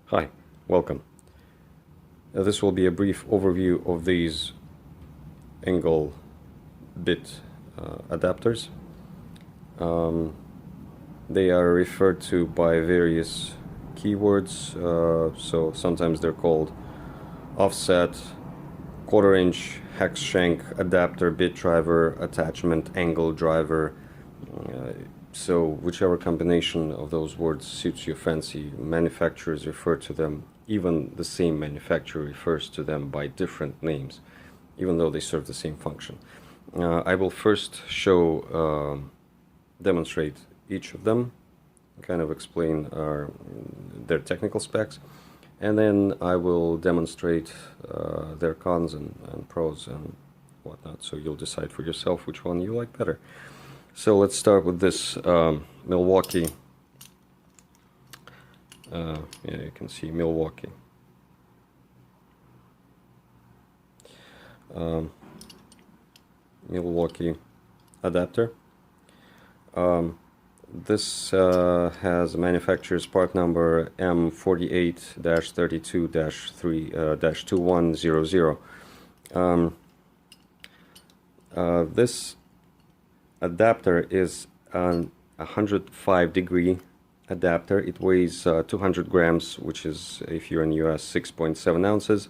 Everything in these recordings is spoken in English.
Hi, welcome. This will be a brief overview of these angle bit adapters. They are referred to by various keywords, so sometimes they're called offset, quarter-inch, hex-shank, adapter, bit driver, attachment, angle driver. So whichever combination of those words suits your fancy. Manufacturers refer to them, even the same manufacturer refers to them by different names, even though they serve the same function. I will first demonstrate each of them, kind of explain their technical specs, and then I will demonstrate their cons and pros and whatnot, so you'll decide for yourself which one you like better. So let's start with this Milwaukee. Yeah, you can see Milwaukee. Milwaukee adapter. This has manufacturer's part number M48-32-2100. This adapter is an 105-degree adapter. It weighs 200 grams, which is, if you're in the US, 6.7 ounces.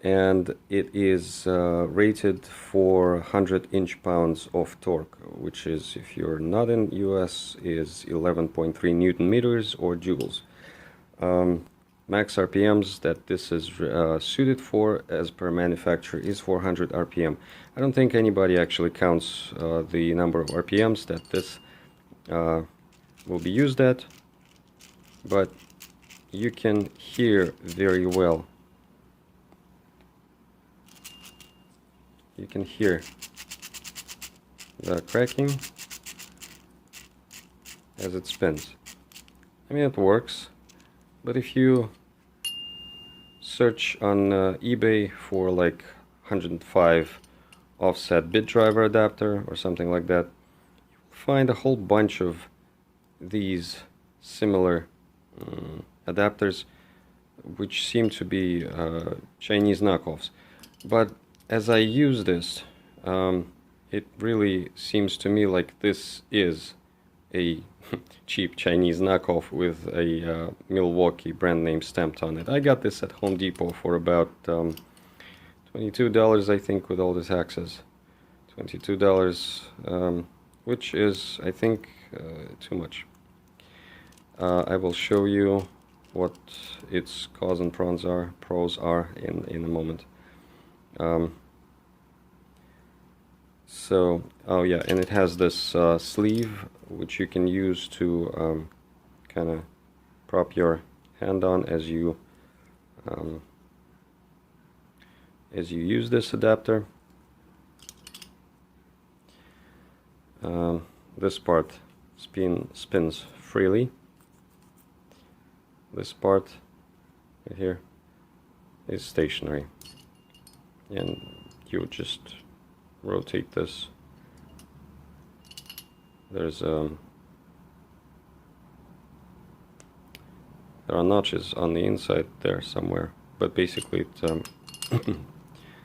And it is rated for 100 inch-pounds of torque, which is, if you're not in US, is 11.3 Newton meters or joules. Max RPMs that this is suited for, as per manufacturer, is 400 RPM. I don't think anybody actually counts the number of RPMs that this will be used at, but you can hear very well. You can hear the cracking as it spins. I mean, it works, but if you search on eBay for like 105 offset bit driver adapter or something like that, you'll find a whole bunch of these similar adapters, which seem to be Chinese knockoffs. But as I use this, it really seems to me like this is a cheap Chinese knockoff with a Milwaukee brand name stamped on it. I got this at Home Depot for about $22, I think, with all the taxes. $22, which is, I think, too much. I will show you what its cons and pros are in a moment. So, oh yeah, and it has this sleeve which you can use to kind of prop your hand on as you use this adapter. This part spins freely. This part right here is stationary, and you just rotate this. There's there are notches on the inside there somewhere, but basically it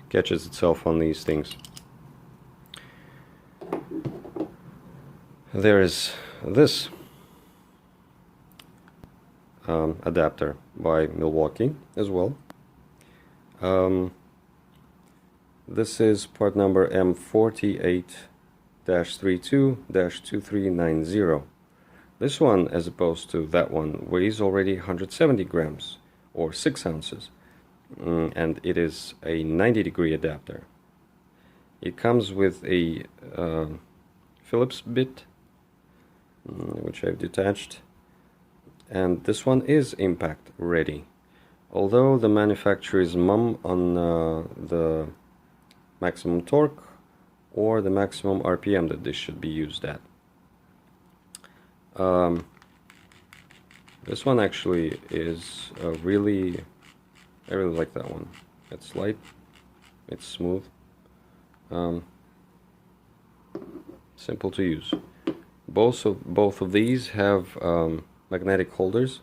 catches itself on these things. There is this adapter by Milwaukee as well. This is part number M48-32-2390. This one, as opposed to that one, weighs already 170 grams or 6 ounces, and it is a 90-degree adapter. It comes with a Phillips bit, which I've detached, and this one is impact ready, although the manufacturer is mum on the maximum torque or the maximum RPM that this should be used at. This one actually is I really like that one. It's light, it's smooth, simple to use. Both of these have magnetic holders,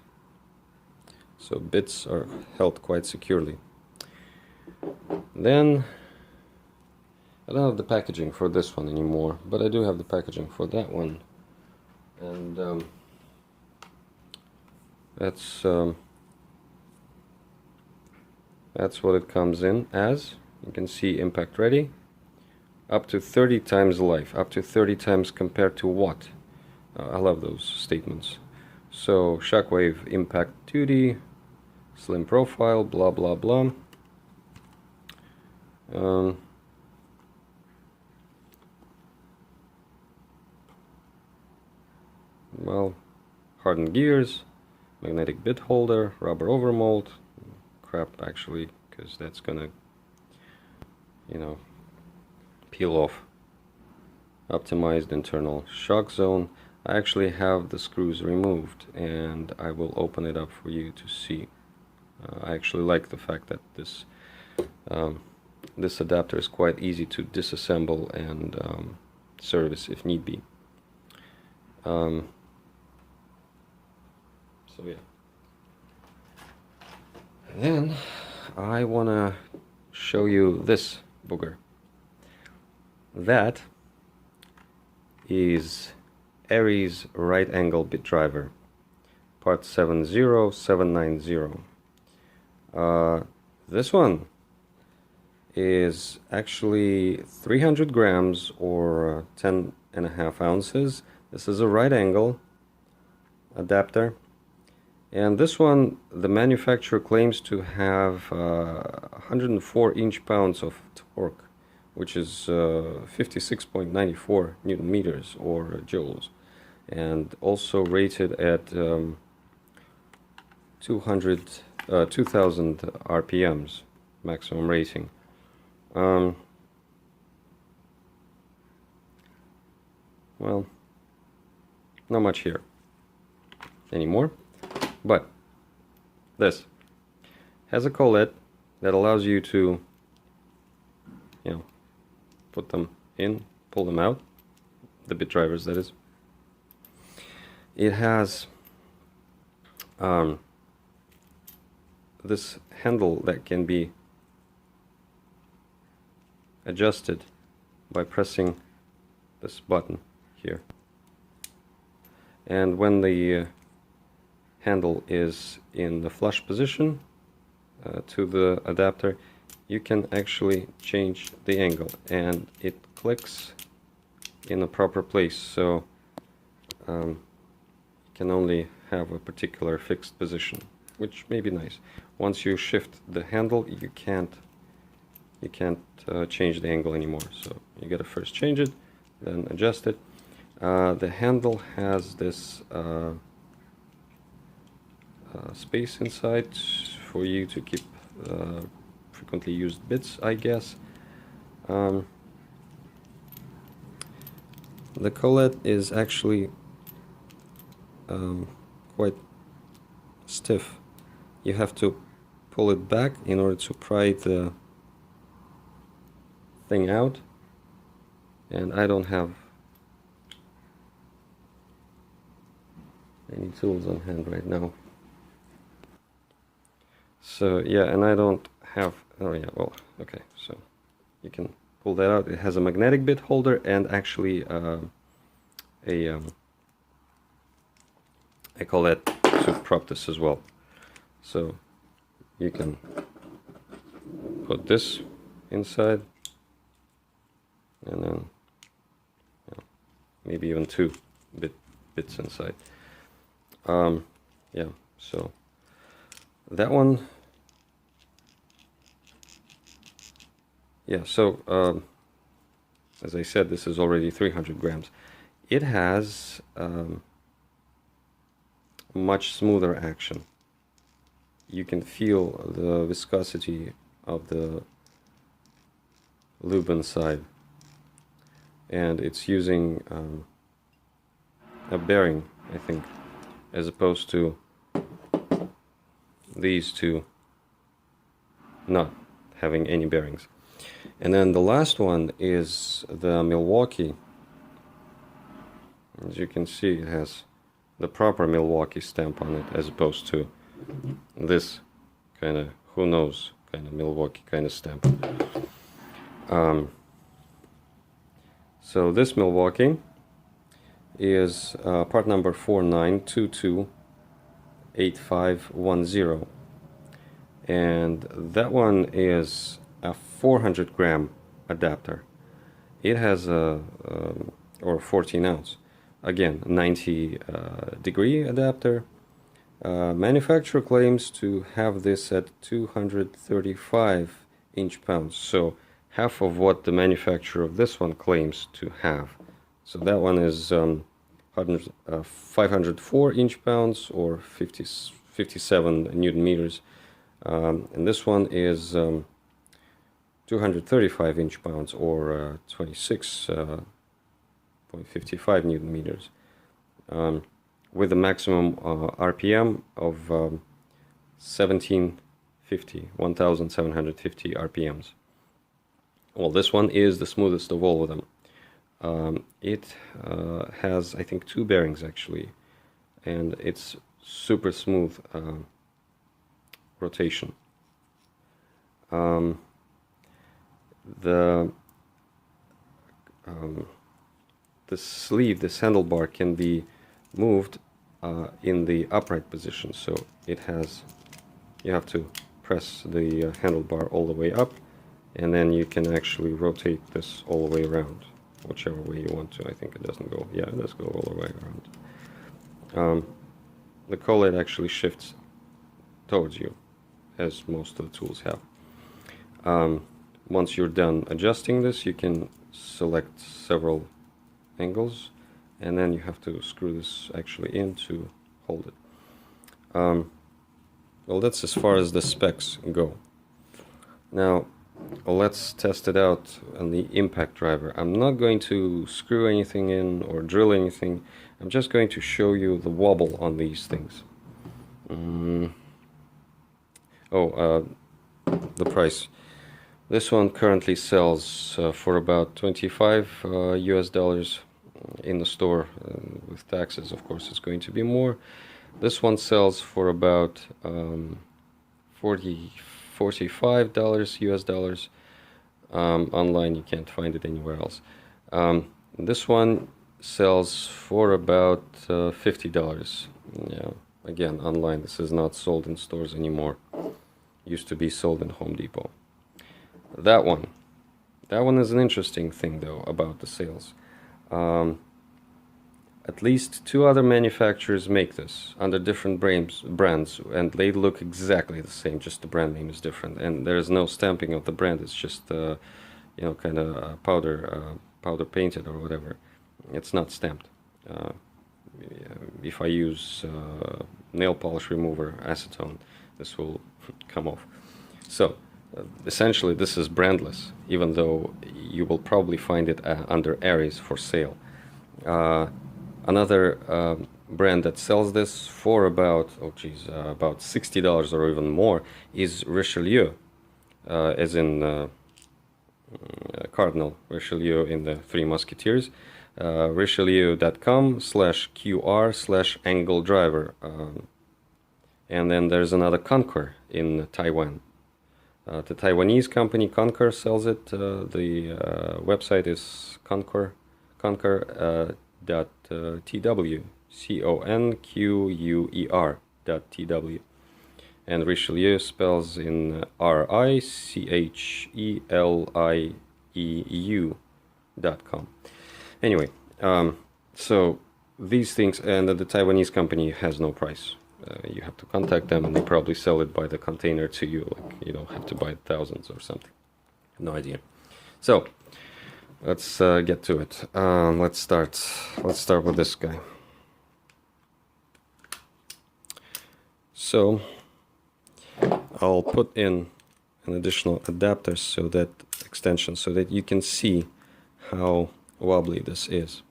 so bits are held quite securely. Then I don't have the packaging for this one anymore, but I do have the packaging for that one, and that's what it comes in as. You can see impact ready, up to 30 times life, up to 30 times compared to what? I love those statements. So shockwave impact duty, slim profile, blah blah blah. Well, hardened gears, magnetic bit holder, rubber overmold. Crap, actually, because that's gonna, you know, peel off. Optimized internal shock zone. I actually have the screws removed, and I will open it up for you to see. I actually like the fact that this this adapter is quite easy to disassemble and service if need be. So yeah. And then I want to show you this booger. That is Aries right angle bit driver, part 70790. This one is actually 300 grams or 10.5 ounces. This is a right angle adapter, and this one the manufacturer claims to have 104 inch-pounds of torque, which is 56.94 Newton meters or joules, and also rated at 2000 RPMs maximum rating. Well, not much here anymore, but this has a collet that allows you to, you know, put them in, pull them out, the bit drivers, that is. It has this handle that can be adjusted by pressing this button here, and when the handle is in the flush position to the adapter, you can actually change the angle, and it clicks in a proper place, so you can only have a particular fixed position, which may be nice. Once you shift the handle, you can't change the angle anymore, so you gotta first change it, then adjust it. The handle has this space inside for you to keep frequently used bits, I guess. The collet is actually quite stiff. You have to pull it back in order to pry the thing out, and I don't have any tools on hand right now. So yeah, and I don't have, oh yeah, well, okay, so you can pull that out. It has a magnetic bit holder and actually I call that to prop this as well. So you can put this inside, and then, you know, maybe even two bits inside. Yeah, so that one, yeah, so as I said, this is already 300 grams. It has much smoother action. You can feel the viscosity of the lube inside, and it's using a bearing, I think, as opposed to these two not having any bearings. And then the last one is the Milwaukee. As you can see, it has the proper Milwaukee stamp on it, as opposed to this kind of, who knows, kind of Milwaukee kind of stamp. So this Milwaukee is part number 49228510, and that one is a 400 gram adapter. It has a or 14 ounce, again 90 degree adapter. Manufacturer claims to have this at 235 inch-pounds, so half of what the manufacturer of this one claims to have. So that one is 504 inch-pounds or 57 newton meters, and this one is 235 inch-pounds or 26.55 newton meters, with a maximum RPM of 1750 RPMs. Well, this one is the smoothest of all of them. It has, I think, 2 bearings actually, and it's super smooth rotation. The sleeve, this handlebar, can be moved in the upright position, so it has, you have to press the handlebar all the way up, and then you can actually rotate this all the way around, whichever way you want to. I think it doesn't go, yeah, it does go all the way around. The collet actually shifts towards you, as most of the tools have. Once you're done adjusting this, you can select several angles, and then you have to screw this actually in to hold it. Well, that's as far as the specs go. Now, let's test it out on the impact driver. I'm not going to screw anything in or drill anything. I'm just going to show you the wobble on these things. The price. This one currently sells for about 25 US dollars in the store. With taxes, of course, it's going to be more. This one sells for about $45 US dollars. Online, you can't find it anywhere else. This one sells for about $50. Yeah, again, online. This is not sold in stores anymore. Used to be sold in Home Depot. That one is an interesting thing though about the sales. At least 2 other manufacturers make this under different brands, and they look exactly the same, just the brand name is different, and there's no stamping of the brand. It's just you know, kind of powder painted or whatever. It's not stamped. If I use nail polish remover acetone, this will come off. So essentially this is brandless, even though you will probably find it under Aries for sale. Another brand that sells this for about, about $60 or even more is Richelieu, as in Cardinal Richelieu in the Three Musketeers. Richelieu.com/QR/angle driver. And then there's another Conquer in Taiwan. The Taiwanese company Conquer sells it. The website is conquer.tw, conquer.tw, and Richelieu spells in RICHELIEU.com. Anyway, so these things, and the Taiwanese company has no price. You have to contact them, and they probably sell it by the container to you. Like, you don't have to buy thousands or something. No idea. So let's get to it. Let's start with this guy. So I'll put in an additional adapter, so that extension, so that you can see how wobbly this is.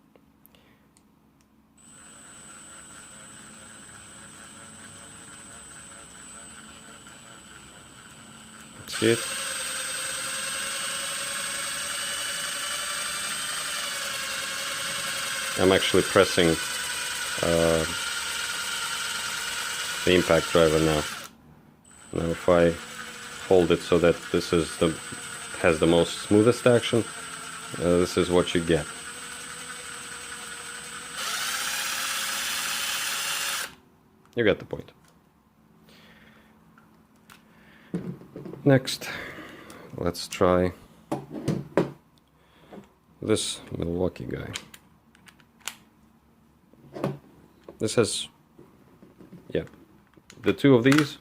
See it? I'm actually pressing the impact driver now. Now if I hold it so that this is has the most smoothest action, this is what you get. You get the point. Next, let's try this Milwaukee guy. This has, yeah, the two of these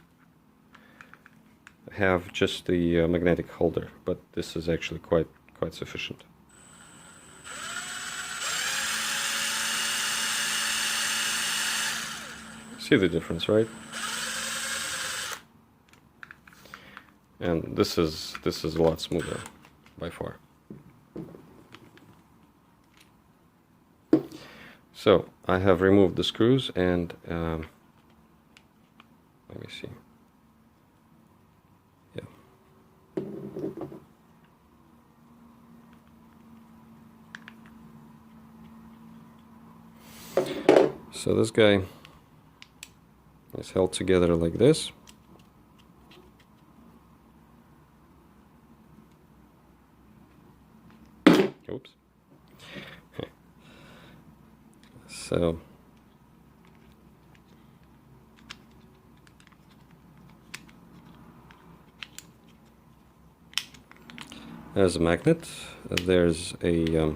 have just the magnetic holder, but this is actually quite sufficient. See the difference, right? And this is a lot smoother by far. So I have removed the screws and let me see. Yeah. So this guy is held together like this. Oops. So there's a magnet. There's a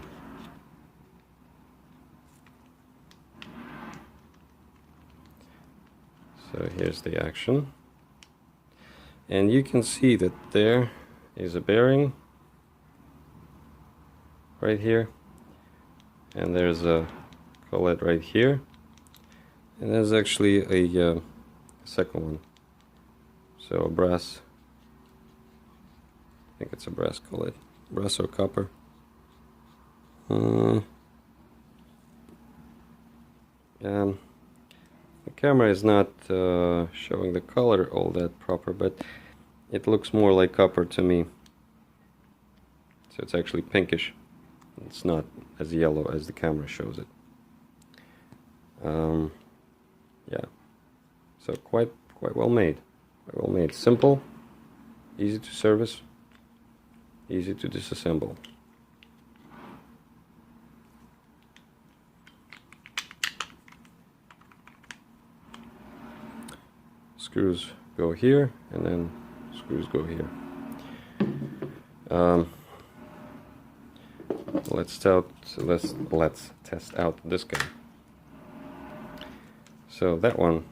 so here's the action, and you can see that there is a bearing right here, and there's a collet right here, and there's actually a second one. So a brass, I think it's a brass collet, brass or copper. The camera is not showing the color all that proper, but it looks more like copper to me. So it's actually pinkish. It's not as yellow as the camera shows it. Yeah, so quite well made. Quite well made. Simple, easy to service, easy to disassemble. Screws go here, and then screws go here. Let's test out this guy. So that one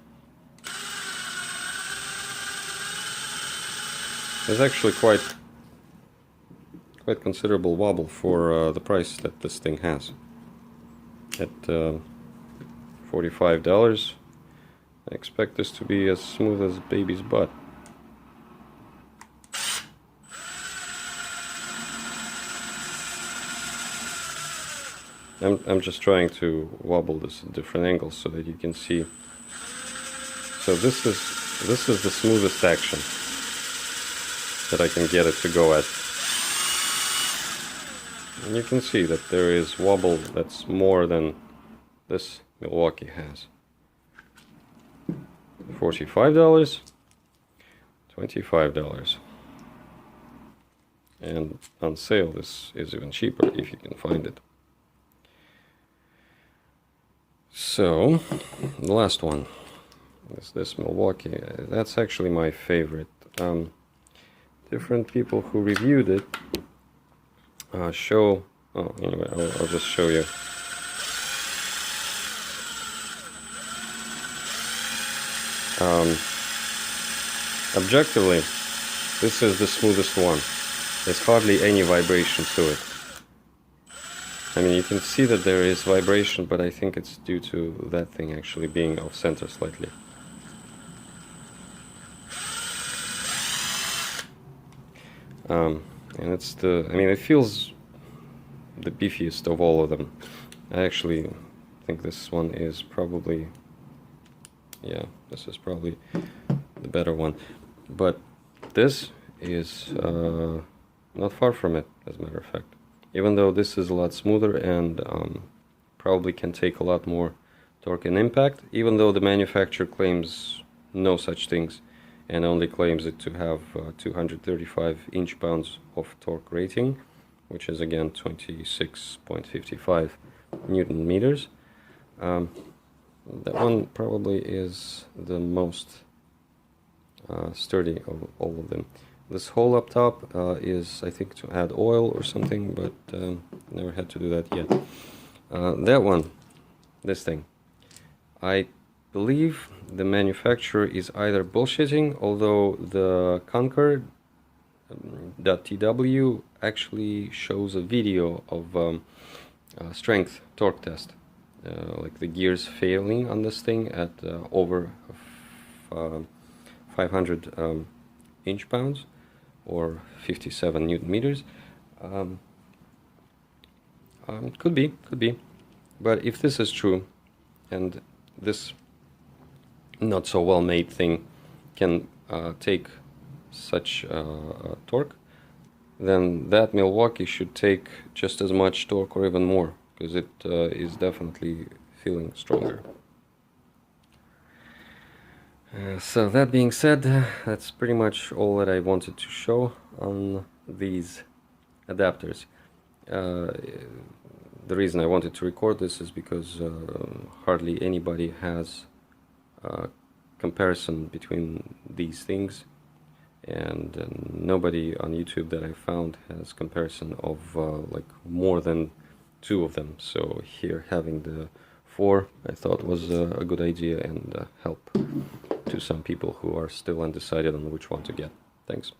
is actually quite considerable wobble for the price that this thing has. At $45, I expect this to be as smooth as baby's butt. I'm just trying to wobble this at different angles so that you can see. So this is the smoothest action that I can get it to go at. And you can see that there is wobble that's more than this Milwaukee has. $45, $25. And on sale this is even cheaper if you can find it. So, the last one is this Milwaukee. That's actually my favorite. Different people who reviewed it show... Oh, anyway, I'll just show you. Objectively, this is the smoothest one. There's hardly any vibration to it. I mean, you can see that there is vibration, but I think it's due to that thing actually being off center slightly. And it's I mean, it feels the beefiest of all of them. I actually think this one is probably, yeah, this is probably the better one. But this is not far from it, as a matter of fact. Even though this is a lot smoother and probably can take a lot more torque and impact, even though the manufacturer claims no such things, and only claims it to have 235 inch-pounds of torque rating, which is again 26.55 Newton meters. That one probably is the most sturdy of all of them. This hole up top is, I think, to add oil or something, but never had to do that yet. That one, this thing, I believe the manufacturer is either bullshitting, although the Conquer.tw actually shows a video of strength torque test, like the gears failing on this thing at over 500 inch-pounds or 57 Newton meters. Could be, but if this is true, and this not so well made thing can take such torque, then that Milwaukee should take just as much torque or even more, because it is definitely feeling stronger. So that being said, that's pretty much all that I wanted to show on these adapters. The reason I wanted to record this is because hardly anybody has comparison between these things, and nobody on YouTube that I found has comparison of like more than 2 of them. So here having the 4 I thought was a good idea, and help to some people who are still undecided on which one to get. Thanks.